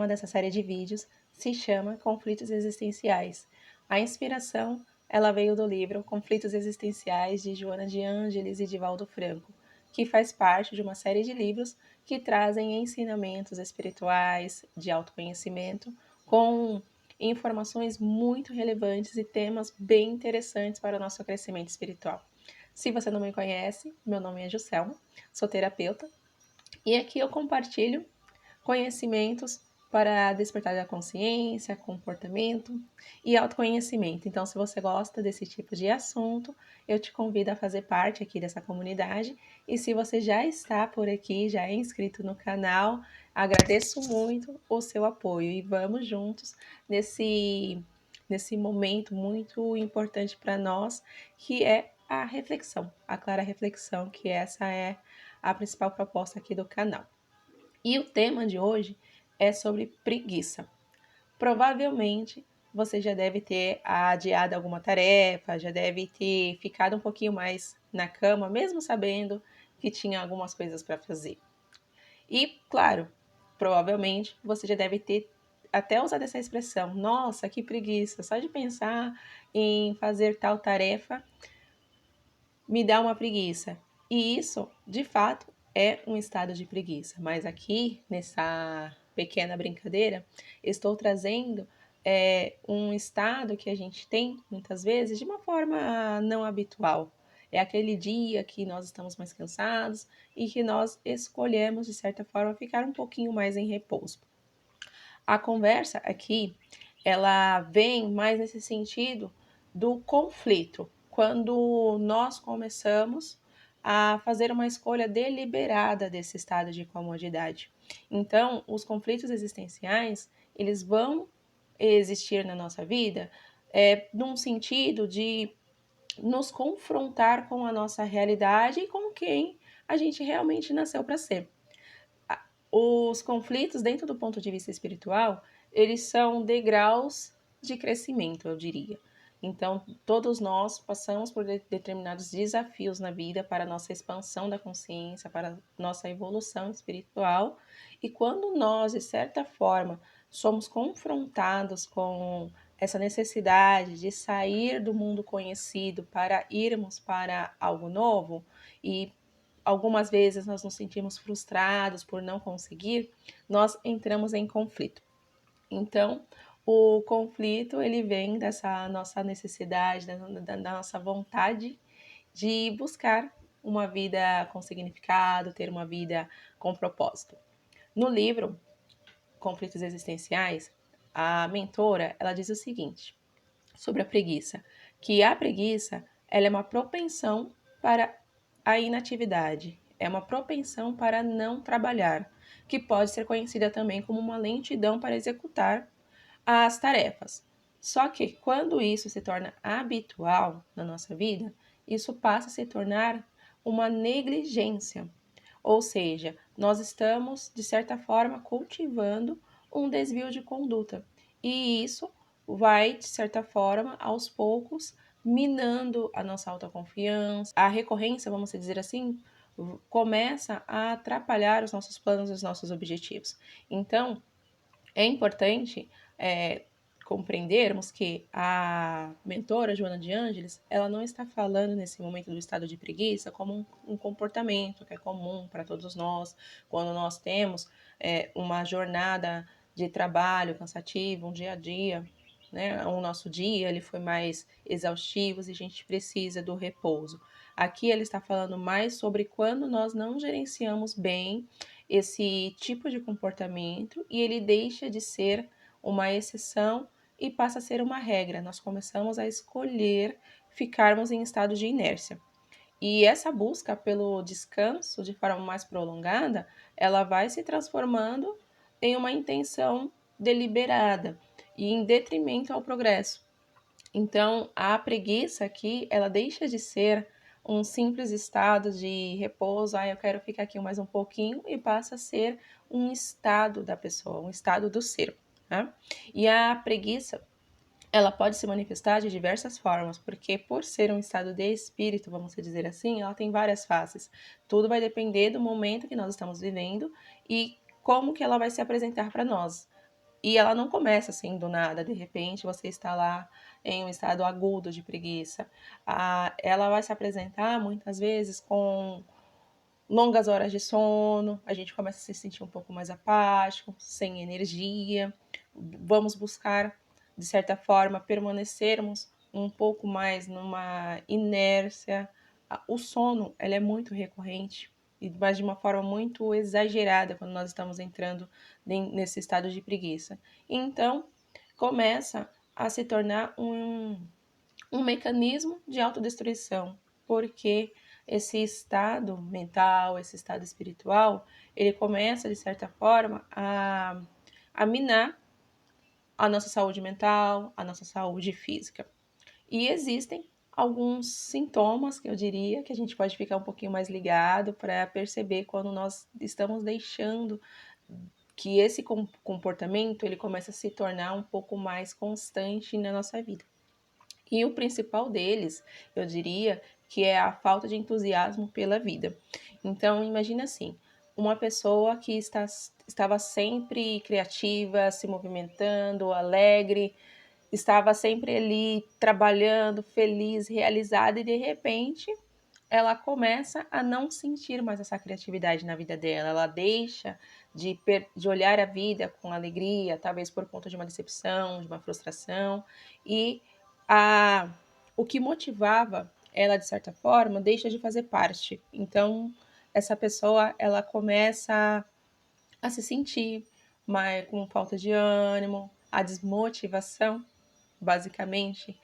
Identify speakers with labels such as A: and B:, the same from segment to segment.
A: tema dessa série de vídeos se chama Conflitos Existenciais. A inspiração, ela veio do livro Conflitos Existenciais de Joana de Ângeles e Divaldo Franco, que faz parte de uma série de livros que trazem ensinamentos espirituais, de autoconhecimento, com informações muito relevantes e temas bem interessantes para o nosso crescimento espiritual. Se você não me conhece, meu nome é Juscelma, sou terapeuta, e aqui eu compartilho conhecimentos para despertar da consciência, comportamento e autoconhecimento. Então, se você gosta desse tipo de assunto, eu te convido a fazer parte aqui dessa comunidade. E se você já está por aqui, já é inscrito no canal, agradeço muito o seu apoio e vamos juntos nesse momento muito importante para nós, que é a reflexão, a clara reflexão, que essa é a principal proposta aqui do canal. E o tema de hoje é sobre preguiça. Provavelmente você já deve ter adiado alguma tarefa, já deve ter ficado um pouquinho mais na cama, mesmo sabendo que tinha algumas coisas para fazer. E, claro, provavelmente você já deve ter até usado essa expressão: nossa, que preguiça, só de pensar em fazer tal tarefa me dá uma preguiça. E isso, de fato, é um estado de preguiça. Mas aqui, nessa pequena brincadeira, estou trazendo um estado que a gente tem, muitas vezes, de uma forma não habitual. É aquele dia que nós estamos mais cansados e que nós escolhemos, de certa forma, ficar um pouquinho mais em repouso. A conversa aqui, ela vem mais nesse sentido do conflito, quando nós começamos a fazer uma escolha deliberada desse estado de comodidade. Então, os conflitos existenciais, eles vão existir na nossa vida num sentido de nos confrontar com a nossa realidade e com quem a gente realmente nasceu para ser. Os conflitos, dentro do ponto de vista espiritual, eles são degraus de crescimento, eu diria. Então, todos nós passamos por determinados desafios na vida para a nossa expansão da consciência, para a nossa evolução espiritual. E quando nós, de certa forma, somos confrontados com essa necessidade de sair do mundo conhecido para irmos para algo novo, e algumas vezes nós nos sentimos frustrados por não conseguir, nós entramos em conflito. Então, o conflito, ele vem dessa nossa necessidade, da nossa vontade de buscar uma vida com significado, ter uma vida com propósito. No livro Conflitos Existenciais, a mentora, ela diz o seguinte sobre a preguiça, que a preguiça, ela é uma propensão para a inatividade, é uma propensão para não trabalhar, que pode ser conhecida também como uma lentidão para executar as tarefas. Só que quando isso se torna habitual na nossa vida, isso passa a se tornar uma negligência. Ou seja, nós estamos, de certa forma, cultivando um desvio de conduta. E isso vai, de certa forma, aos poucos, minando a nossa autoconfiança. A recorrência, vamos dizer assim, começa a atrapalhar os nossos planos e os nossos objetivos. Então, é importante compreendermos que a mentora Joana de Ângeles, ela não está falando nesse momento do estado de preguiça como um comportamento que é comum para todos nós, quando nós temos uma jornada de trabalho cansativo, um dia a dia, né? O nosso dia ele foi mais exaustivo e a gente precisa do repouso. Aqui ele está falando mais sobre quando nós não gerenciamos bem esse tipo de comportamento e ele deixa de ser uma exceção e passa a ser uma regra. Nós começamos a escolher ficarmos em estado de inércia. E essa busca pelo descanso de forma mais prolongada, ela vai se transformando em uma intenção deliberada e em detrimento ao progresso. Então, a preguiça aqui, ela deixa de ser um simples estado de repouso, eu quero ficar aqui mais um pouquinho, e passa a ser um estado da pessoa, um estado do ser. Né? E a preguiça, ela pode se manifestar de diversas formas, porque por ser um estado de espírito, vamos dizer assim, ela tem várias faces. Tudo vai depender do momento que nós estamos vivendo e como que ela vai se apresentar para nós. E ela não começa assim do nada, de repente você está lá em um estado agudo de preguiça. Ela vai se apresentar muitas vezes com longas horas de sono, a gente começa a se sentir um pouco mais apático, sem energia. Vamos buscar, de certa forma, permanecermos um pouco mais numa inércia. O sono, ele é muito recorrente, mas de uma forma muito exagerada quando nós estamos entrando nesse estado de preguiça. Então, começa a se tornar um mecanismo de autodestruição, porque esse estado mental, esse estado espiritual, ele começa, de certa forma, a minar a nossa saúde mental, a nossa saúde física. E existem alguns sintomas que eu diria que a gente pode ficar um pouquinho mais ligado para perceber quando nós estamos deixando que esse comportamento ele começa a se tornar um pouco mais constante na nossa vida. E o principal deles, eu diria, que é a falta de entusiasmo pela vida. Então, imagina assim, uma pessoa que estava sempre criativa, se movimentando, alegre, estava sempre ali trabalhando, feliz, realizada, e de repente ela começa a não sentir mais essa criatividade na vida dela. Ela deixa de olhar a vida com alegria, talvez por conta de uma decepção, de uma frustração, e a, o que motivava ela, de certa forma, deixa de fazer parte. Então, essa pessoa ela começa a se sentir com falta de ânimo, a desmotivação basicamente,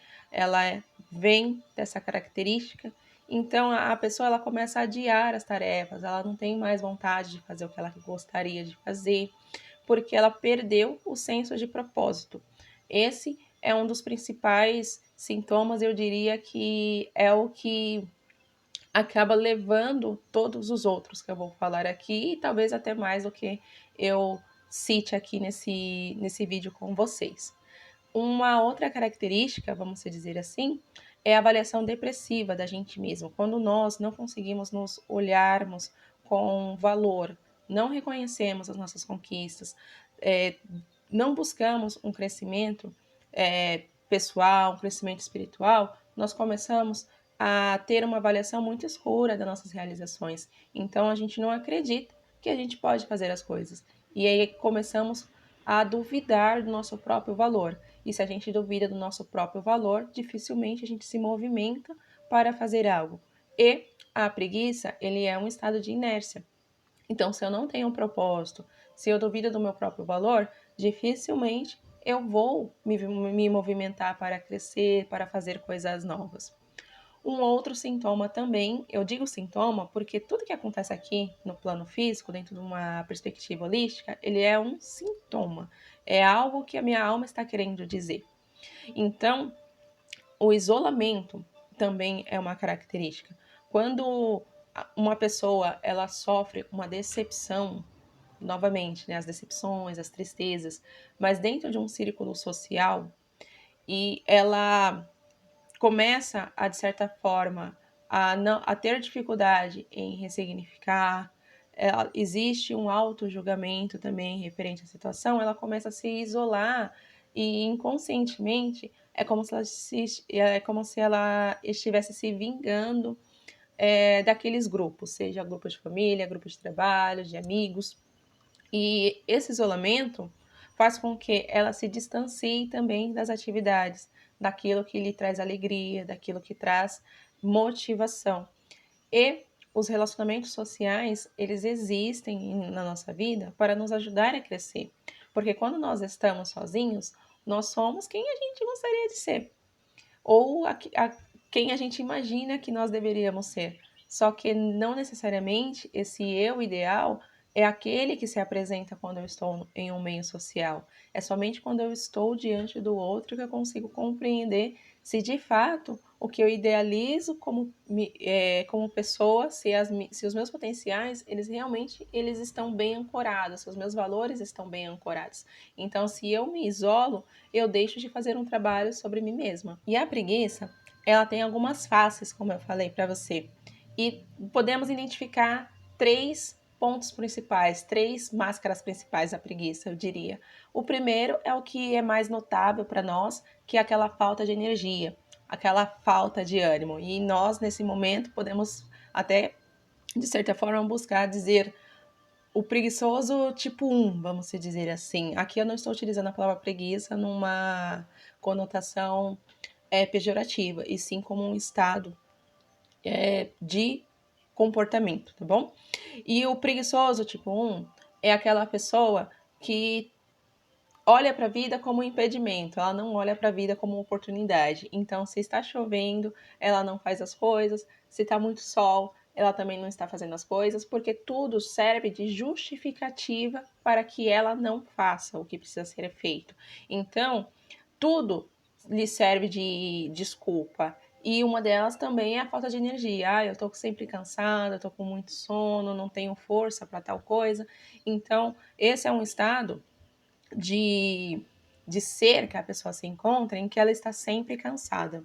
A: vem dessa característica. Então, a pessoa ela começa a adiar as tarefas, ela não tem mais vontade de fazer o que ela gostaria de fazer, porque ela perdeu o senso de propósito. Esse é um dos principais sintomas, eu diria que é o que acaba levando todos os outros que eu vou falar aqui, e talvez até mais do que eu cite aqui nesse vídeo com vocês. Uma outra característica, vamos dizer assim, é a avaliação depressiva da gente mesmo. Quando nós não conseguimos nos olharmos com valor, não reconhecemos as nossas conquistas, não buscamos um crescimento pessoal, um crescimento espiritual, nós começamos a ter uma avaliação muito escura das nossas realizações. Então a gente não acredita que a gente pode fazer as coisas. E aí começamos a duvidar do nosso próprio valor. E se a gente duvida do nosso próprio valor, dificilmente a gente se movimenta para fazer algo. E a preguiça, ele é um estado de inércia. Então, se eu não tenho um propósito, se eu duvido do meu próprio valor, dificilmente eu vou me movimentar para crescer, para fazer coisas novas. Um outro sintoma também, eu digo sintoma porque tudo que acontece aqui no plano físico, dentro de uma perspectiva holística, ele é um sintoma, é algo que a minha alma está querendo dizer. Então, o isolamento também é uma característica. Quando uma pessoa ela sofre uma decepção, novamente, né, as decepções, as tristezas, mas dentro de um círculo social, e ela começa a, de certa forma, a ter dificuldade em ressignificar, existe um auto-julgamento também referente à situação, ela começa a se isolar e inconscientemente é como se ela estivesse se vingando daqueles grupos, seja grupo de família, grupo de trabalho, de amigos. E esse isolamento faz com que ela se distancie também das atividades, daquilo que lhe traz alegria, daquilo que traz motivação. E os relacionamentos sociais, eles existem na nossa vida para nos ajudar a crescer. Porque quando nós estamos sozinhos, nós somos quem a gente gostaria de ser. Ou quem a gente imagina que nós deveríamos ser. Só que não necessariamente esse eu ideal é aquele que se apresenta quando eu estou em um meio social. É somente quando eu estou diante do outro que eu consigo compreender se de fato o que eu idealizo como pessoa, se os meus potenciais, eles estão bem ancorados, se os meus valores estão bem ancorados. Então, se eu me isolo, eu deixo de fazer um trabalho sobre mim mesma. E a preguiça, ela tem algumas faces, como eu falei para você. E podemos identificar três pontos principais, 3 máscaras principais da preguiça, eu diria. O primeiro é o que é mais notável para nós, que é aquela falta de energia, aquela falta de ânimo. E nós, nesse momento, podemos até, de certa forma, buscar dizer o preguiçoso tipo 1, vamos dizer assim. Aqui eu não estou utilizando a palavra preguiça numa conotação pejorativa, e sim como um estado de comportamento, tá bom? E o preguiçoso tipo 1 é aquela pessoa que olha para a vida como um impedimento, ela não olha para a vida como uma oportunidade. Então, se está chovendo, ela não faz as coisas, se está muito sol, ela também não está fazendo as coisas, porque tudo serve de justificativa para que ela não faça o que precisa ser feito. Então, tudo lhe serve de desculpa. E uma delas também é a falta de energia. Eu tô sempre cansada, tô com muito sono, não tenho força para tal coisa. Então, esse é um estado de, de ser que a pessoa se encontra em que ela está sempre cansada.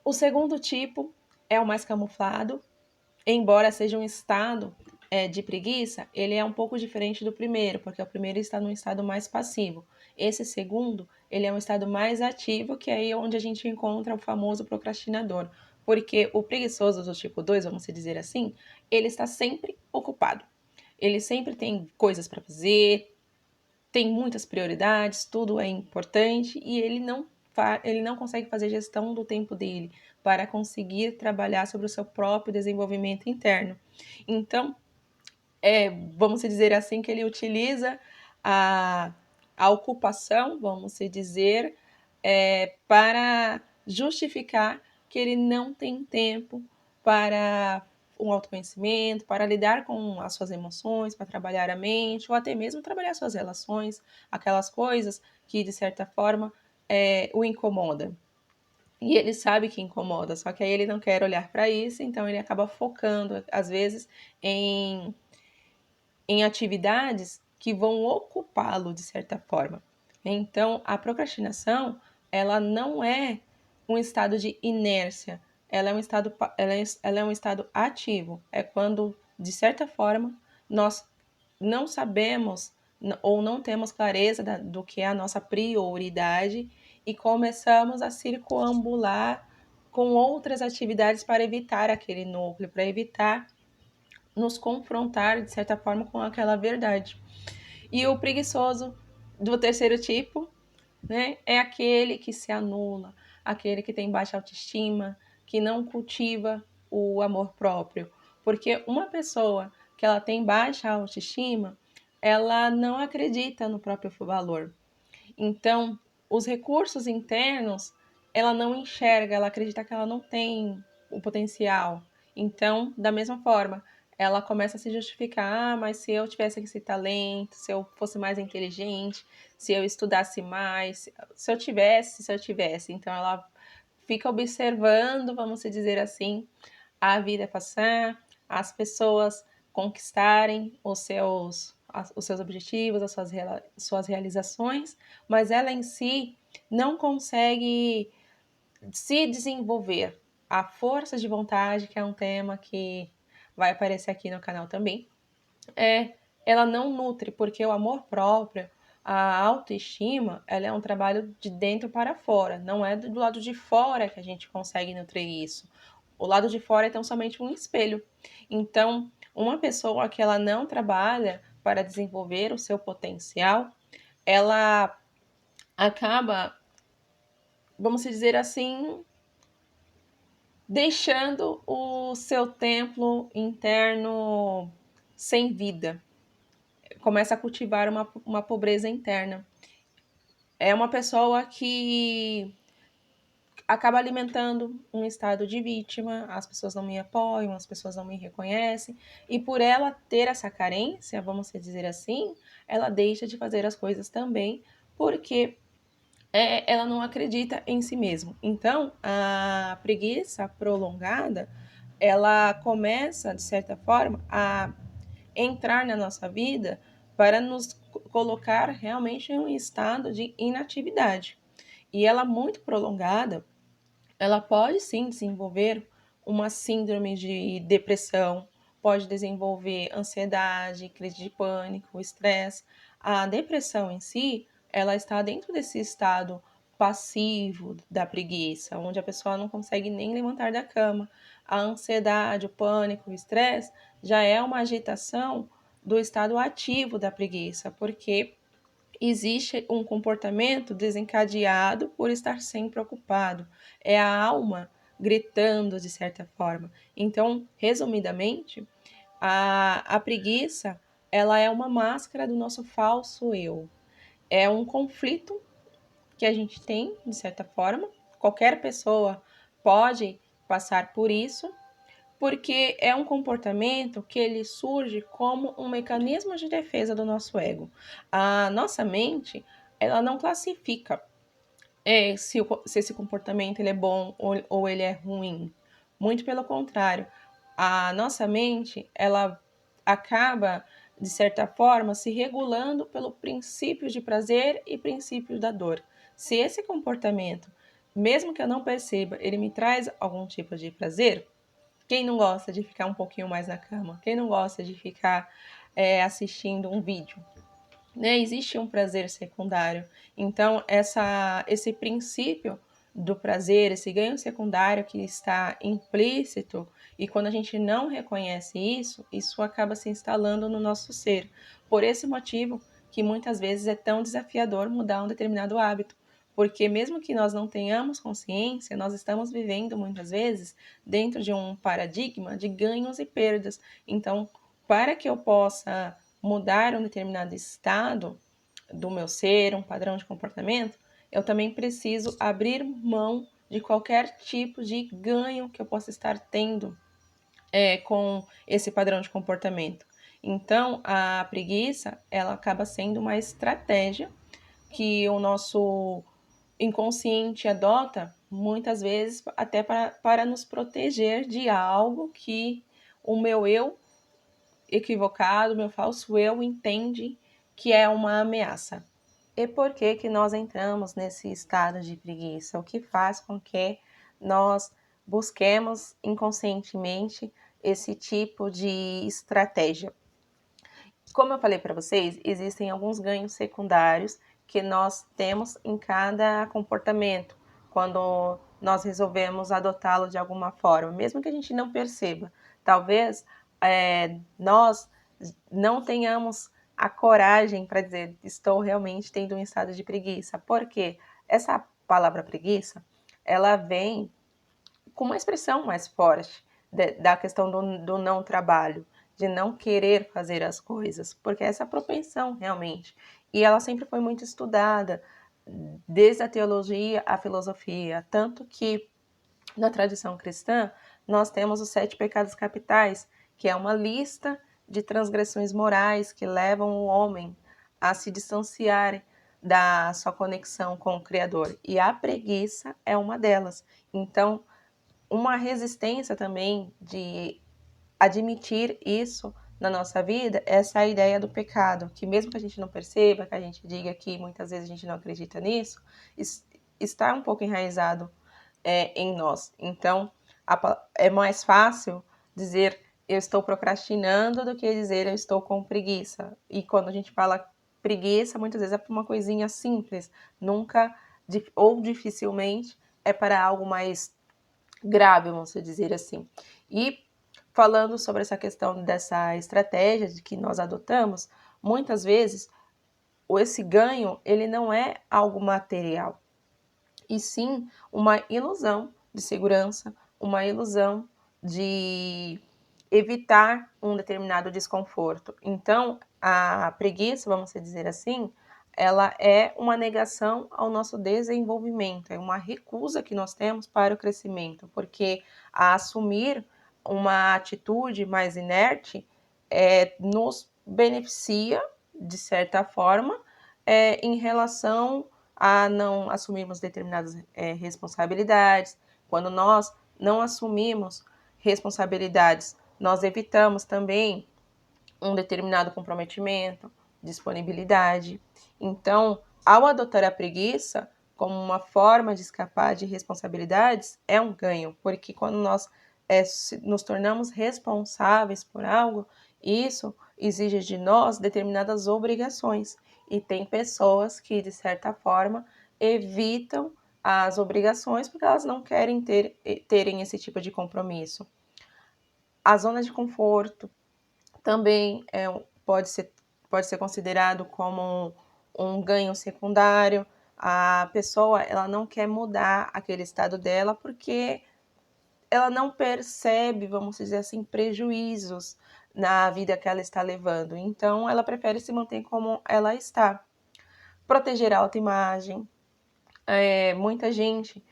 A: O segundo tipo é o mais camuflado, embora seja um estado de preguiça, ele é um pouco diferente do primeiro, porque o primeiro está num estado mais passivo. Esse segundo, ele é um estado mais ativo, que é aí onde a gente encontra o famoso procrastinador. Porque o preguiçoso do tipo 2, vamos dizer assim, ele está sempre ocupado. Ele sempre tem coisas para fazer, tem muitas prioridades, tudo é importante e ele não consegue fazer gestão do tempo dele para conseguir trabalhar sobre o seu próprio desenvolvimento interno. Então, vamos dizer assim, que ele utiliza a ocupação, vamos dizer, para justificar que ele não tem tempo para um autoconhecimento, para lidar com as suas emoções, para trabalhar a mente, ou até mesmo trabalhar suas relações, aquelas coisas que, de certa forma, o incomoda. E ele sabe que incomoda, só que aí ele não quer olhar para isso, então ele acaba focando, às vezes, em atividades que vão ocupá-lo de certa forma. Então, a procrastinação, ela não é um estado de inércia, ela é um estado ativo. É quando, de certa forma, nós não sabemos ou não temos clareza do que é a nossa prioridade e começamos a circulambular com outras atividades para evitar aquele núcleo, para evitar nos confrontar, de certa forma, com aquela verdade. E o preguiçoso do terceiro tipo, né, é aquele que se anula, aquele que tem baixa autoestima, que não cultiva o amor próprio. Porque uma pessoa que ela tem baixa autoestima, ela não acredita no próprio valor. Então, os recursos internos, ela não enxerga, ela acredita que ela não tem o potencial. Então, da mesma forma, ela começa a se justificar, mas se eu tivesse esse talento, se eu fosse mais inteligente, se eu estudasse mais, se eu tivesse. Então, ela fica observando, vamos dizer assim, a vida passar, as pessoas conquistarem os seus objetivos, as suas realizações, mas ela em si não consegue se desenvolver. A força de vontade, que é um tema que vai aparecer aqui no canal também, ela não nutre, porque o amor próprio, a autoestima, ela é um trabalho de dentro para fora, não é do lado de fora que a gente consegue nutrir isso. O lado de fora é tão somente um espelho. Então, uma pessoa que ela não trabalha para desenvolver o seu potencial, ela acaba, vamos dizer assim, deixando o seu templo interno sem vida. Começa a cultivar uma pobreza interna. É uma pessoa que acaba alimentando um estado de vítima, as pessoas não me apoiam, as pessoas não me reconhecem, e por ela ter essa carência, vamos dizer assim, ela deixa de fazer as coisas também, porque ela não acredita em si mesma. Então, a preguiça prolongada, ela começa, de certa forma, a entrar na nossa vida para nos colocar realmente em um estado de inatividade. E ela muito prolongada, ela pode sim desenvolver uma síndrome de depressão, pode desenvolver ansiedade, crise de pânico, estresse. A depressão em si, ela está dentro desse estado passivo da preguiça, onde a pessoa não consegue nem levantar da cama. A ansiedade, o pânico, o estresse já é uma agitação do estado ativo da preguiça, porque existe um comportamento desencadeado por estar sempre ocupado. É a alma gritando de certa forma. Então, resumidamente, a preguiça, ela é uma máscara do nosso falso eu. É um conflito que a gente tem, de certa forma. Qualquer pessoa pode passar por isso, porque é um comportamento que ele surge como um mecanismo de defesa do nosso ego. A nossa mente, ela não classifica se esse comportamento ele é bom ou ele é ruim. Muito pelo contrário, a nossa mente, ela acaba, de certa forma, se regulando pelo princípio de prazer e princípio da dor. Se esse comportamento, mesmo que eu não perceba, ele me traz algum tipo de prazer, quem não gosta de ficar um pouquinho mais na cama? Quem não gosta de ficar assistindo um vídeo? Né? Existe um prazer secundário. Então, esse princípio do prazer, esse ganho secundário que está implícito, e quando a gente não reconhece isso, isso acaba se instalando no nosso ser. Por esse motivo que muitas vezes é tão desafiador mudar um determinado hábito. Porque mesmo que nós não tenhamos consciência, nós estamos vivendo muitas vezes dentro de um paradigma de ganhos e perdas. Então, para que eu possa mudar um determinado estado do meu ser, um padrão de comportamento, eu também preciso abrir mão de qualquer tipo de ganho que eu possa estar tendo com esse padrão de comportamento. Então, a preguiça, ela acaba sendo uma estratégia que o nosso inconsciente adota, muitas vezes até para nos proteger de algo que o meu eu equivocado, meu falso eu entende que é uma ameaça. E por que que nós entramos nesse estado de preguiça? O que faz com que nós busquemos inconscientemente esse tipo de estratégia? Como eu falei para vocês, existem alguns ganhos secundários que nós temos em cada comportamento, quando nós resolvemos adotá-lo de alguma forma, mesmo que a gente não perceba. Talvez nós não tenhamos a coragem para dizer estou realmente tendo um estado de preguiça, porque essa palavra preguiça, ela vem com uma expressão mais forte da questão do não trabalho, de não querer fazer as coisas, porque essa propensão realmente. E ela sempre foi muito estudada, desde a teologia à filosofia, tanto que na tradição cristã nós temos os 7 pecados capitais, que é uma lista de transgressões morais que levam o homem a se distanciar da sua conexão com o Criador. E a preguiça é uma delas. Então, uma resistência também de admitir isso na nossa vida, essa ideia do pecado, que mesmo que a gente não perceba, que a gente diga que muitas vezes a gente não acredita nisso, está um pouco enraizado em nós. Então, é mais fácil dizer eu estou procrastinando do que dizer eu estou com preguiça. E quando a gente fala preguiça, muitas vezes é para uma coisinha simples, nunca ou dificilmente é para algo mais grave, vamos dizer assim. E falando sobre essa questão dessa estratégia de que nós adotamos, muitas vezes esse ganho ele não é algo material, e sim uma ilusão de segurança, uma ilusão de evitar um determinado desconforto. Então, a preguiça, vamos dizer assim, ela é uma negação ao nosso desenvolvimento, é uma recusa que nós temos para o crescimento, porque a assumir uma atitude mais inerte nos beneficia, de certa forma, em relação a não assumirmos determinadas responsabilidades. Quando nós não assumimos responsabilidades, nós evitamos também um determinado comprometimento, disponibilidade. Então, ao adotar a preguiça como uma forma de escapar de responsabilidades, é um ganho, porque quando nós se nos tornamos responsáveis por algo, isso exige de nós determinadas obrigações. E tem pessoas que, de certa forma, evitam as obrigações porque elas não querem terem esse tipo de compromisso. A zona de conforto também pode ser considerado como um ganho secundário. A pessoa ela não quer mudar aquele estado dela porque ela não percebe, vamos dizer assim, prejuízos na vida que ela está levando. Então, ela prefere se manter como ela está. Proteger a autoimagem. Muita gente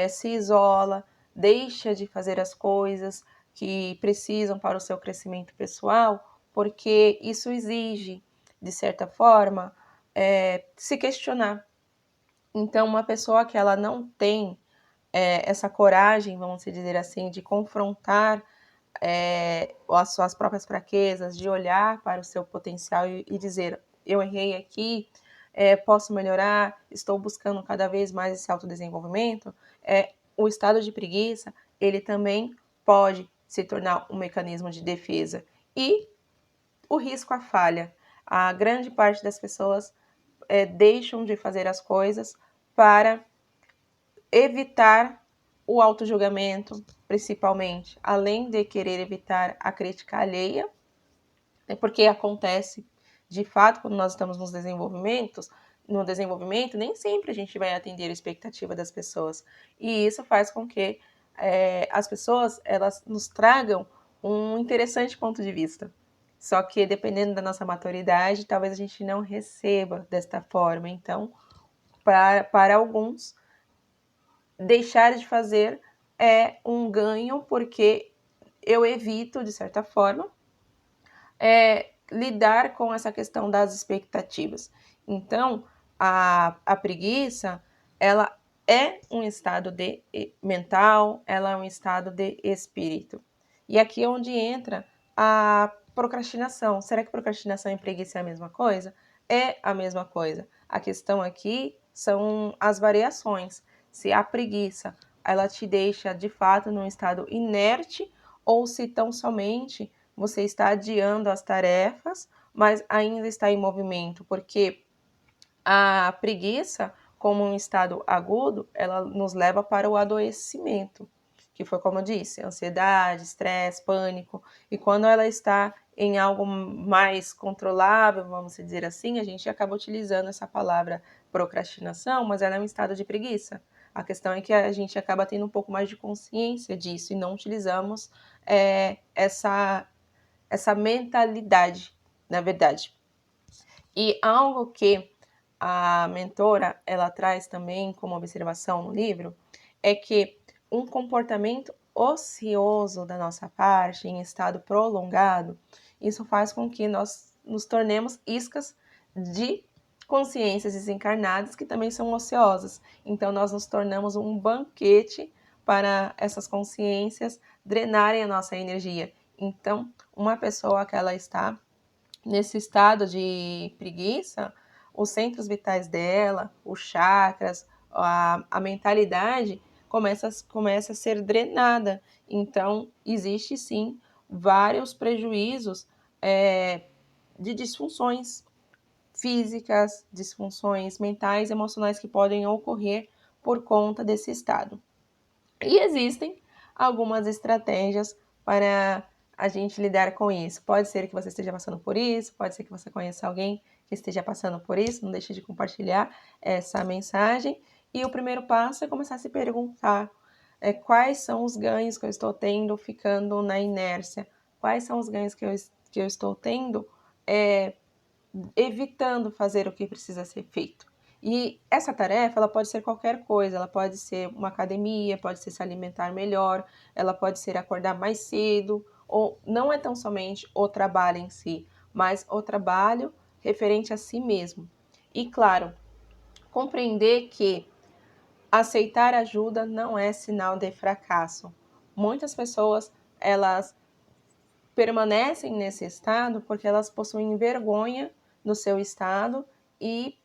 A: se isola, deixa de fazer as coisas que precisam para o seu crescimento pessoal, porque isso exige, de certa forma, se questionar. Então, uma pessoa que ela não tem essa coragem, vamos dizer assim, de confrontar as suas próprias fraquezas, de olhar para o seu potencial e dizer, eu errei aqui, posso melhorar, estou buscando cada vez mais esse autodesenvolvimento, o estado de preguiça, ele também pode se tornar um mecanismo de defesa. E o risco à falha. A grande parte das pessoas deixam de fazer as coisas para evitar o autojulgamento, principalmente, além de querer evitar a crítica alheia, porque acontece, de fato, quando nós estamos no desenvolvimento, nem sempre a gente vai atender a expectativa das pessoas. E isso faz com que as pessoas elas nos tragam um interessante ponto de vista. Só que, dependendo da nossa maturidade, talvez a gente não receba desta forma. Então, para alguns, deixar de fazer é um ganho, porque eu evito, de certa forma, lidar com essa questão das expectativas. Então, a preguiça, ela é um estado de mental, ela é um estado de espírito. E aqui é onde entra a procrastinação. Será que procrastinação e preguiça é a mesma coisa? É a mesma coisa. A questão aqui são as variações. Se a preguiça, ela te deixa de fato num estado inerte, ou se tão somente você está adiando as tarefas, mas ainda está em movimento, porque a preguiça, como um estado agudo, ela nos leva para o adoecimento, que foi como eu disse, ansiedade, estresse, pânico, e quando ela está em algo mais controlável, vamos dizer assim, a gente acaba utilizando essa palavra procrastinação, mas ela é um estado de preguiça. A questão é que a gente acaba tendo um pouco mais de consciência disso e não utilizamos essa mentalidade, na verdade. E algo que a mentora ela traz também como observação no livro é que um comportamento ocioso da nossa parte em estado prolongado, isso faz com que nós nos tornemos iscas de consciências desencarnadas que também são ociosas. Então nós nos tornamos um banquete para essas consciências drenarem a nossa energia. Então, uma pessoa que ela está nesse estado de preguiça, os centros vitais dela, os chakras, a mentalidade começa a ser drenada. Então, existe sim vários prejuízos de disfunções físicas, disfunções mentais, emocionais que podem ocorrer por conta desse estado. E existem algumas estratégias para a gente lidar com isso. Pode ser que você esteja passando por isso, pode ser que você conheça alguém que esteja passando por isso, não deixe de compartilhar essa mensagem. E o primeiro passo é começar a se perguntar quais são os ganhos que eu estou tendo ficando na inércia, quais são os ganhos que eu estou tendo evitando fazer o que precisa ser feito. E essa tarefa, ela pode ser qualquer coisa, ela pode ser uma academia, pode ser se alimentar melhor, ela pode ser acordar mais cedo, ou não é tão somente o trabalho em si, mas o trabalho referente a si mesmo. E claro, compreender que aceitar ajuda não é sinal de fracasso. Muitas pessoas, elas permanecem nesse estado porque elas possuem vergonha no seu estado e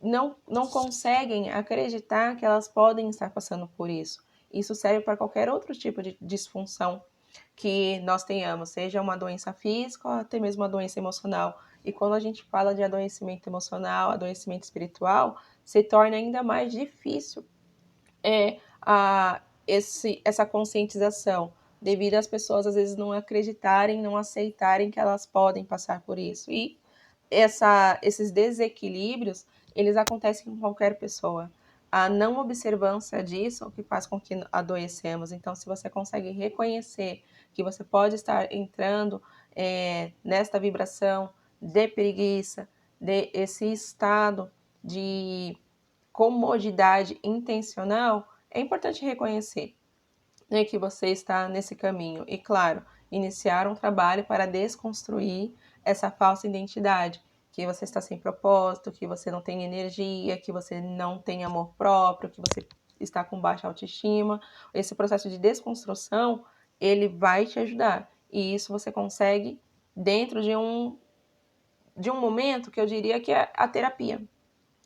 A: não conseguem acreditar que elas podem estar passando por isso. Isso serve para qualquer outro tipo de disfunção que nós tenhamos, seja uma doença física ou até mesmo uma doença emocional. E quando a gente fala de adoecimento emocional, adoecimento espiritual, se torna ainda mais difícil essa conscientização, devido às pessoas às vezes não acreditarem, não aceitarem que elas podem passar por isso. E esses desequilíbrios, eles acontecem com qualquer pessoa. A não observância disso é o que faz com que adoecemos. Então, se você consegue reconhecer que você pode estar entrando nesta vibração de preguiça, de esse estado de comodidade intencional, é importante reconhecer, né, que você está nesse caminho. E, claro, iniciar um trabalho para desconstruir essa falsa identidade, que você está sem propósito, que você não tem energia, que você não tem amor próprio, que você está com baixa autoestima. Esse processo de desconstrução, ele vai te ajudar. E isso você consegue dentro de um momento que eu diria que é a terapia.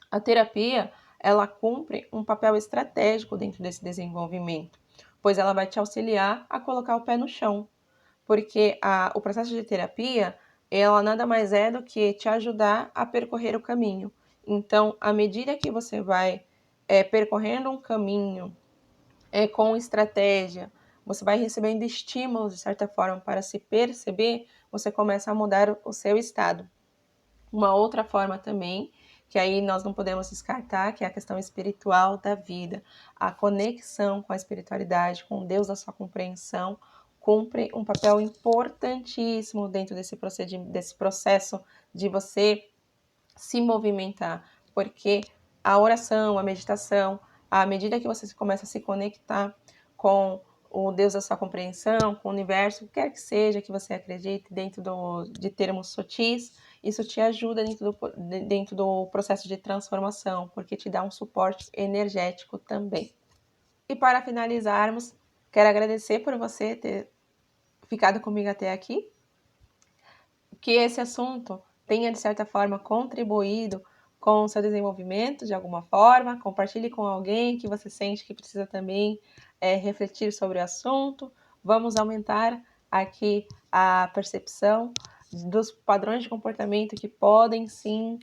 A: A terapia, ela cumpre um papel estratégico dentro desse desenvolvimento, pois ela vai te auxiliar a colocar o pé no chão, porque o processo de terapia, ela nada mais é do que te ajudar a percorrer o caminho. Então, à medida que você vai percorrendo um caminho com estratégia, você vai recebendo estímulos, de certa forma, para se perceber, você começa a mudar o seu estado. Uma outra forma também, que aí nós não podemos descartar, que é a questão espiritual da vida. A conexão com a espiritualidade, com Deus, a sua compreensão, cumpre um papel importantíssimo dentro desse processo de você se movimentar, porque a oração, a meditação, à medida que você começa a se conectar com o Deus da sua compreensão, com o universo, quer que seja que você acredite, dentro de termos sutis, isso te ajuda dentro do processo de transformação, porque te dá um suporte energético também. E para finalizarmos, quero agradecer por você ter ficado comigo até aqui, que esse assunto tenha, de certa forma, contribuído com o seu desenvolvimento de alguma forma. Compartilhe com alguém que você sente que precisa também refletir sobre o assunto. Vamos aumentar aqui a percepção dos padrões de comportamento que podem, sim,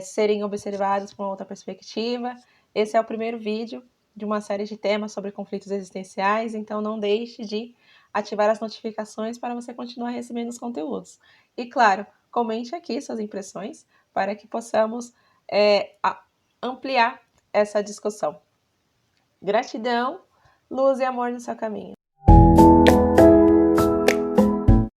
A: serem observados com outra perspectiva. Esse é o primeiro vídeo de uma série de temas sobre conflitos existenciais, então não deixe de ativar as notificações para você continuar recebendo os conteúdos. E, claro, comente aqui suas impressões para que possamos ampliar essa discussão. Gratidão, luz e amor no seu caminho.